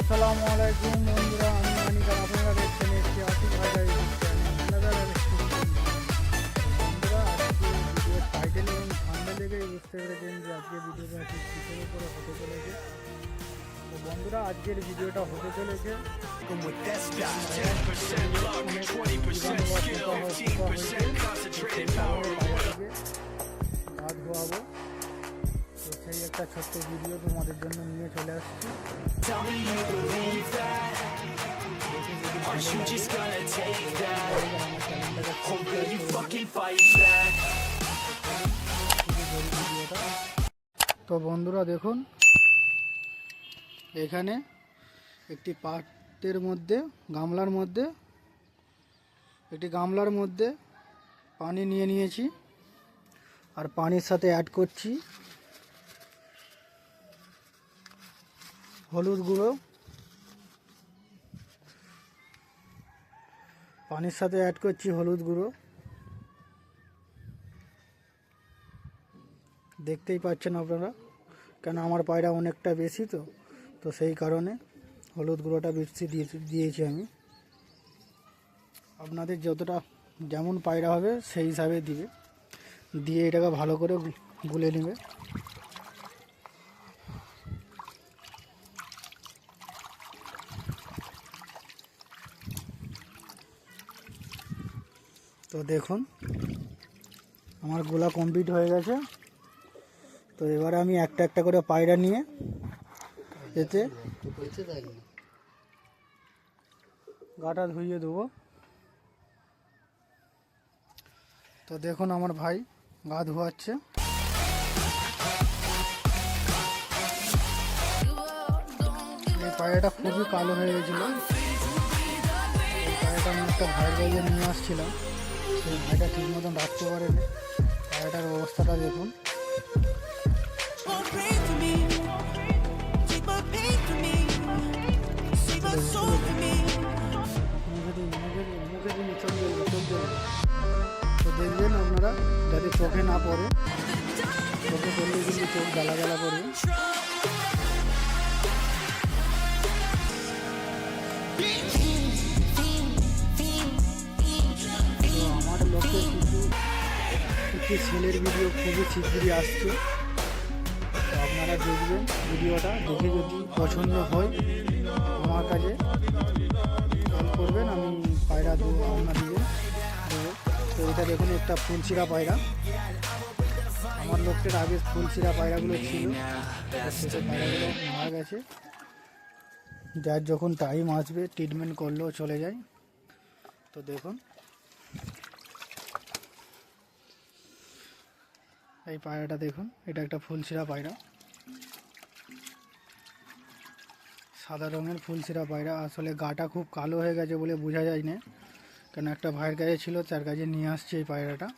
আসসালামু আলাইকুম বন্ধুরা, আমি মানিক আর আপনারা দেখছেন একটি আশিক ভাইজার ইউটিউব চ্যানেল। বন্ধুরা, আজকে ভিডিওর টাইটেল এবং থাম্বনেল দেখেই বুঝতে পেরেছেন যে আজকে ভিডিওটা ঠিক কিসের উপরে হতে চলেছে। তো বন্ধুরা, আজকের ভিডিওটা হতে চলেছে গা ধোয়াবো। তো সেই একটা ছোট্ট ভিডিও তোমাদের জন্য নিয়ে চলে আসছি। তো বন্ধুরা দেখুন, এখানে একটি পাত্রের মধ্যে গামলার মধ্যে পানি নিয়ে নিয়েছি, আর পানির সাথে অ্যাড করছি হলুদ গুঁড়ো। দেখতেই পাচ্ছেন আপনারা, কেন আমার পায়রা অনেকটা বেশি, তো সেই কারণে হলুদ গুঁড়োটা বেশি দিয়েছি আমি। আপনাদের যতটা যেমন পায়রা হবে সেই হিসাবে দিয়ে এটাকে ভালো করে গুলে নেবে। তো দেখুন, আমার গোলা কমপ্লিট হয়ে গেছে। তো এবারে আমি একটা একটা করে পায়রা নিয়ে এতে গাটা ধুইয়ে দেবো। তো দেখুন, আমার ভাই গা ধোয়াচ্ছে। এই পায়রাটা খুবই কালো হয়ে গেছিল। এই পায়রাটা আমি একটা ভাইয়ের কাছে নিয়ে আসছিলাম, সেই ভাইটা ঠিক মতন রাখতে পারেনি। পায়রাটার অবস্থাটা দেখুন। তো দেখবেন আপনারা যাতে চোখে না পড়ে, চোখে পড়লে কিন্তু চোখ জ্বালা পড়বে। তো আমার লোকের কিন্তু একটি ছেলের ভিডিও খুবই শিগগিরই আসছে। তো আপনারা দেখবেন, ভিডিওটা দেখে যদি পছন্দ হয় আমার কাছে কল করবেন, আমি পায়রা দেবো আপনাদেরকে দেবো। তো এটা দেখুন, একটা ফুলচিরা পায়রা। আমার লোকের আগে ফুলচিরা পায়রাগুলো ছিল, সেসব পায়রাগুলো মারা গেছে। যার যখন টাইম আসবে ট্রিটমেন্ট করলেও চলে যায়। তো দেখুন, এই পায়রাটা দেখুন, এটা একটা ফুলচিরা পায়রা, সাদা রঙের ফুলচিরা পায়রা। আসলে গাটা খুব কালো হয়ে গেছে বলে বোঝা যায় না, কেন একটা ভাইয়ের কাছে ছিল, তার কাছে নিয়ে আসছে এই পায়রাটা।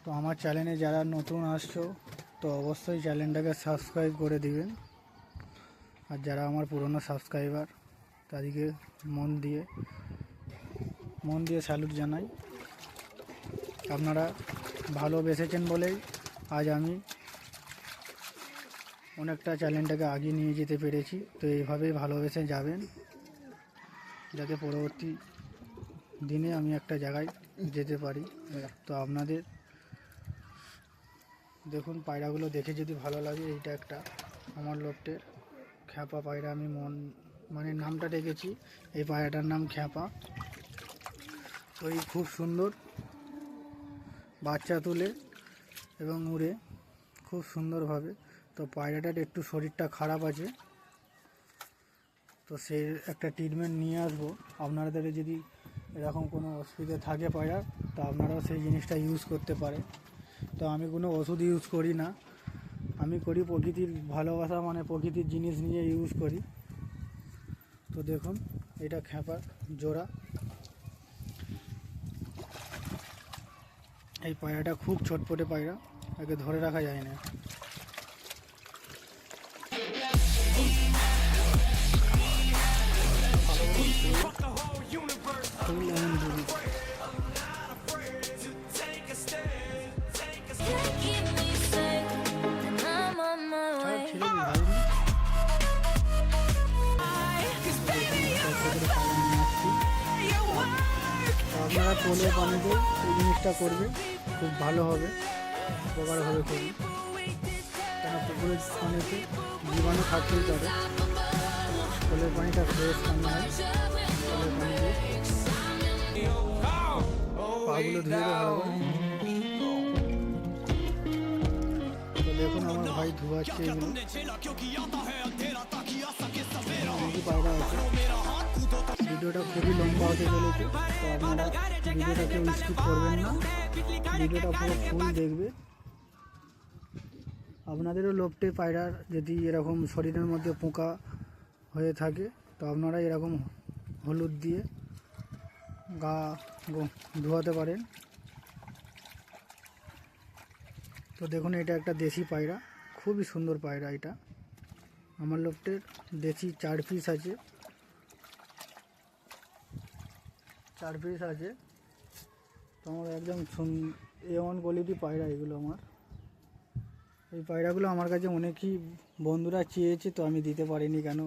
তো আমার চ্যানেলে যারা নতুন আসছো, তো অবশ্যই চ্যানেলটাকে সাবস্ক্রাইব করে দিবেন। আর যারা আমার পুরনো সাবস্ক্রাইবার, তাদেরকে মন দিয়ে স্যালুট জানাই। আপনারা ভালোবেসেছেন বলেই আজ আমি অনেকটা চ্যানেলটাকে আগে নিয়ে যেতে পেরেছি। তো এইভাবেই ভালোবেসে যাবেন, যাতে পরবর্তী দিনে আমি একটা জায়গায় যেতে পারি। তো আপনাদের দেখুন, পায়রাগুলো দেখে যদি ভালো লাগে, এইটা একটা আমার লোকটের খ্যাপা পায়রা। আমি নামটা রেখেছি, এই পায়রাটার নাম খ্যাপা। তো এই খুব সুন্দর বাচ্চা তুলে এবং উড়ে খুব সুন্দরভাবে। তো পায়রাটার একটু শরীরটা খারাপ আছে, তো সে একটা ট্রিটমেন্ট নিয়ে আসবো। আপনাদের যদি এরকম কোনো অসুবিধা থাকে পায়রার, তো আপনারাও সেই জিনিসটা ইউজ করতে পারে। তো আমি কোনো ওষুধ ইউজ করি না, আমি করি প্রকৃতির ভালোবাসা, প্রকৃতির জিনিস নিয়ে ইউজ করি। তো দেখুন, এটা খ্যাপার জোড়া। এই পায়রাটা খুব ছটপটে পায়রা, একে ধরে রাখা যায় না। full and আপনারা পোলের পানিতে এই জিনিসটা করবে, খুব ভালো হবে, উপকার হবে খুবই। কেন পুকুরের পানিতে জীবাণু থাকতেই পারে, পোলের পানিটা ফ্রেশ পানি হয়। পোলের পানি দিয়ে পাগুলো ধুয়ে দেওয়া ভালো করে। তো দেখুন আমার ভাই ধোয়াচ্ছে এগুলো, অনেকই পায়রা আছে। ভিডিওটা খুবই লম্বা হতে চলেছে, তো আপনারা ভিডিওটা কেউ স্কিপ করবেন না, ভিডিওটা পুরো ফুল দেখবে। আপনাদেরও লোকটে পায়রার যদি এরকম শরীরের মধ্যে পোকা হয়ে থাকে, তো আপনারা এরকম হলুদ দিয়ে গা ধোয়াতে পারেন। তো দেখুন এটা একটা দেশি পায়রা, খুবই সুন্দর পায়রা। এটা আমার লোকটের দেশি 4 পিস আছে, 4 পিস আছে। তো আমার একদম A1 কোয়ালিটি পায়রা এগুলো আমার। এই পায়রাগুলো আমার কাছে অনেকই বন্ধুরা চেয়েছে, তো আমি দিতে পারিনি, কেন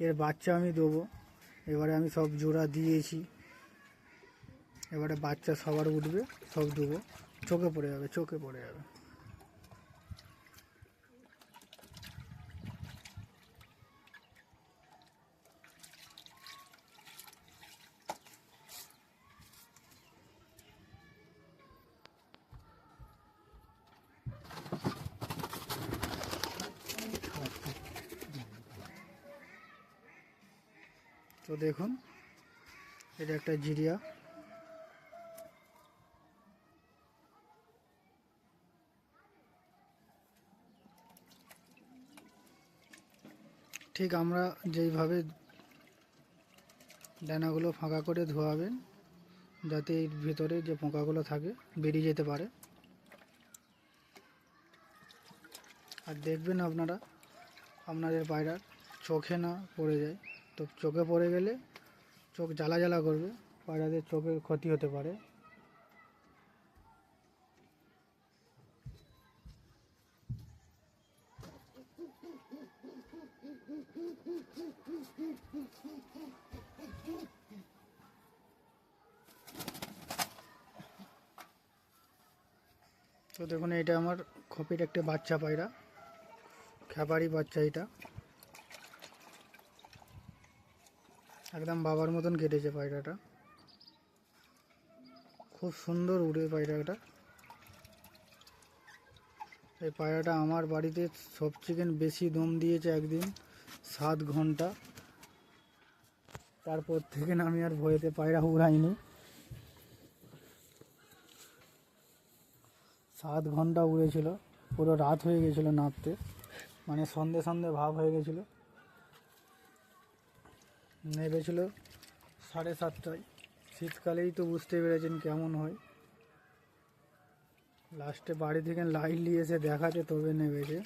এর বাচ্চা আমি দেবো। এবারে আমি সব জোড়া দিয়েছি, এবারে বাচ্চা সবার উঠবে, সব দেবো। চোখে পড়ে যাবে, চোখে পড়ে যাবে। তো দেখুন এটা একটা জিরিয়া, ঠিক আমরা যেইভাবে ডানাগুলো ফাঁকা করে ধোয়াবেন, যাতে এর ভিতরে যে পোকাগুলো থাকে বেরিয়ে যেতে পারে। আর দেখবেন আপনারা আপনাদের পায়রার চোখে না পড়ে যায়, তো চোখে পড়ে গেলে চোখ জ্বালা জ্বালা করবে, পায়রাদের চোখের ক্ষতি হতে পারে। তো দেখুন এটা আমার খপির একটা বাচ্চা পায়রা, খ্যাপারি বাচ্চা। এটা একদম বাবার মতন কেটেছে পায়রাটা, খুব সুন্দর উড়ে পায়রাটা। এই পায়রাটা আমার বাড়িতে সবচেয়ে বেশি দম দিয়েছে একদিন 7 ঘন্টা। তারপর থেকে আমি আর ভয়েতে পায়রা উড়াইনি। 7 ঘন্টা উড়েছিল, পুরো রাত হয়ে গেছিলো নামতে, মানে সন্ধে সন্ধে ভাব হয়ে গেছিলো। নেমেছিল 7:30টায়। শীতকালেই তো বুঝতে পেরেছেন কেমন হয়। লাস্টে বাড়ি থেকে লাইট নিয়ে এসে দেখাতে তবে নেমেছে।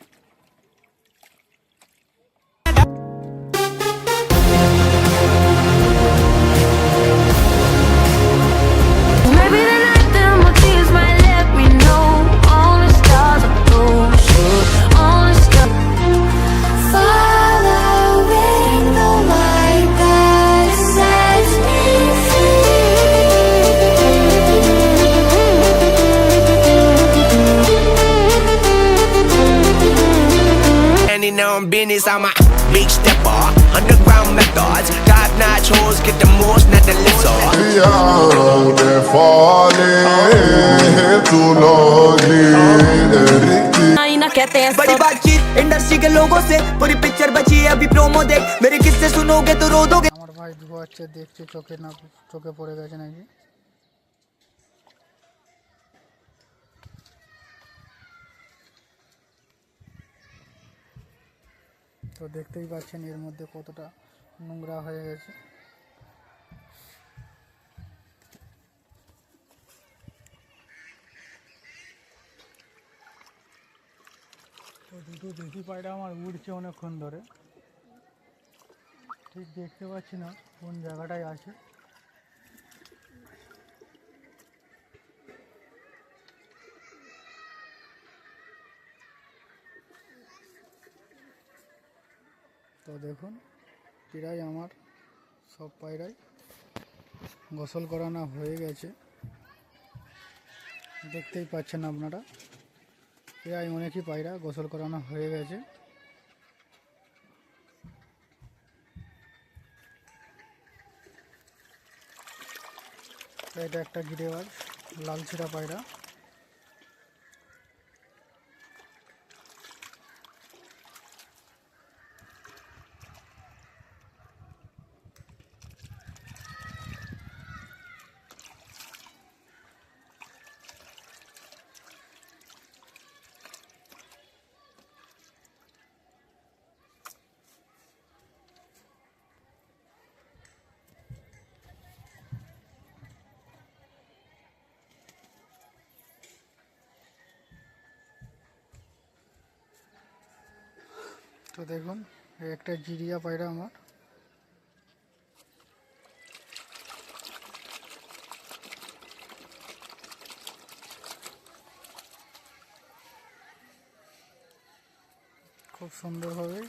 Business, I'm a big stepper, underground methods, top-notch hoes, get the most, not the lizard. Yeah, they're falling too lonely. बड़ी बातचीत इंडस्ट्री के लोगों से, पूरी पिक्चर बची है अभी प्रोमो देख, मेरे किस्से सुनोगे तो रो दोगे। আমার ভাই ধোয়াচ্ছে, দেখছে চোখে না চোখে পড়ে গেছে নাকি। তো দেখতেই পাচ্ছেন এর মধ্যে কতটা নোংরা হয়ে গেছে। তো দুটো দেশি পায়রা আমার উড়ছে অনেকক্ষণ ধরে, ঠিক দেখতে পাচ্ছি না কোন জায়গাটায় আছে। তো দেখুন প্রায় আমার সব পায়রাই গোসল করানো হয়ে গেছে, দেখতেই পাচ্ছেন আপনারা। প্রায় অনেকই পায়রা গোসল করানো হয়ে গেছে। এটা একটা গিরিবাজ লালছিড়া পায়রা। তো দেখুন এই একটা জিরিয়া পায়রা আমার। খুব সুন্দরভাবে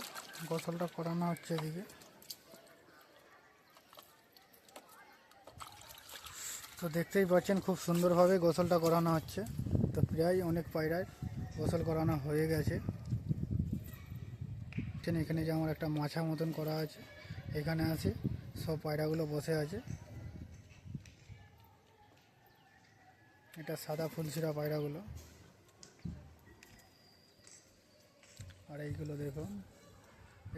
গোসলটা করানো হচ্ছে এদিকে। তো দেখতেই পাচ্ছেন খুব সুন্দরভাবে গোসলটা করানো হচ্ছে। তো প্রায় অনেক পায়রায় গোসল করানো হয়ে গেছে। এখানে যে আমার একটা মাছা মতন করা আছে, এখানে আছে সব পায়রাগুলো বসে আছে। এটা সাদা ফুলশিরা পায়রাগুলো। আর এইগুলো দেখুন,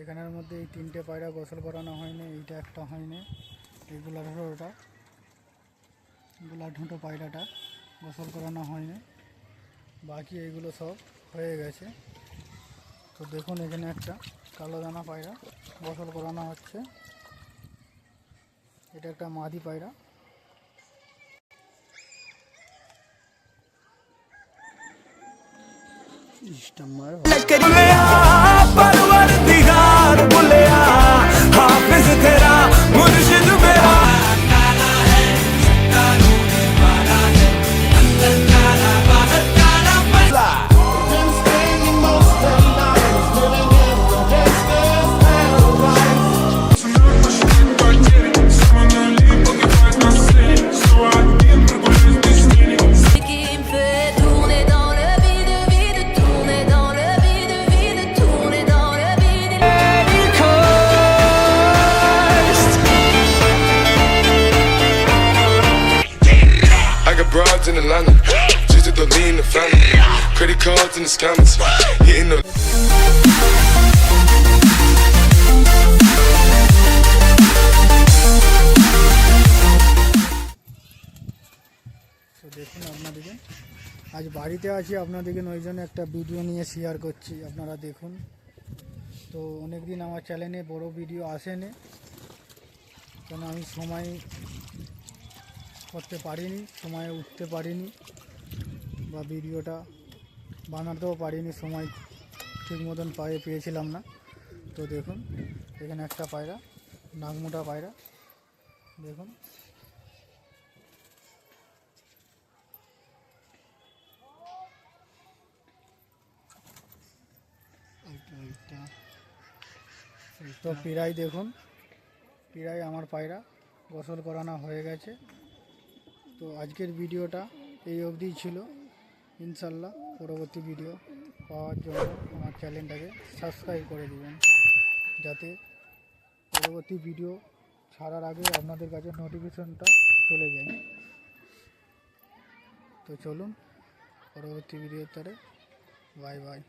এখানের মধ্যে এই 3টে পায়রা গোসল করানো হয়নি, এইটা একটা হয়নি। এইগুলো হলো ওটা গোলাঢুঁটো পায়রাটা গোসল করানো হয়নি, বাকি এইগুলো সব হয়ে গেছে। তো দেখুন এখানে একটা কালো দানা পায়রা গোসল করানো হচ্ছে। এটা একটা মাদি পায়রা। बुलिया परवरदिगार बुलिया हाफिज तेरा मुर्शिद मेरा Been spending most of the night living in the gangster's paradise. Qui me fait tourner dans le vide, tourner dans le vide, tourner dans le vide. I got broads in Atlanta, just to lean the family. Credit cards and the scammers, hitting the. তো দেখুন আপনাদেরকে আজ বাড়িতে আছি, আপনাদেরকে ওই জন্য একটা ভিডিও নিয়ে শেয়ার করছি, আপনারা দেখুন। তো অনেক দিন আমার চ্যানেলে বড় ভিডিও আসেনি, কেন আমি সময় করতে পারিনি, সময়ে উঠতে পারিনি, বা ভিডিওটা বানাতেও পারিনি, সময় ঠিক মতন পেয়েছিলাম না। তো দেখুন এখানে একটা পায়রা, নাগমোটা পায়রা দেখুন। তো পিরাই দেখুন, পিরাই আমার পায়রা গোসল করানো হয়ে গেছে। তো আজকের ভিডিওটা এই অবধি ছিল। ইনশাল্লাহ পরবর্তী ভিডিও পাওয়ার জন্য আমার চ্যানেলটাকে সাবস্ক্রাইব করে দেবেন, যাতে পরবর্তী ভিডিও ছাড়ার আগে আপনাদের কাছে নোটিফিকেশনটা চলে যায়। তো চলুন পরবর্তী ভিডিওতে, বাই বাই।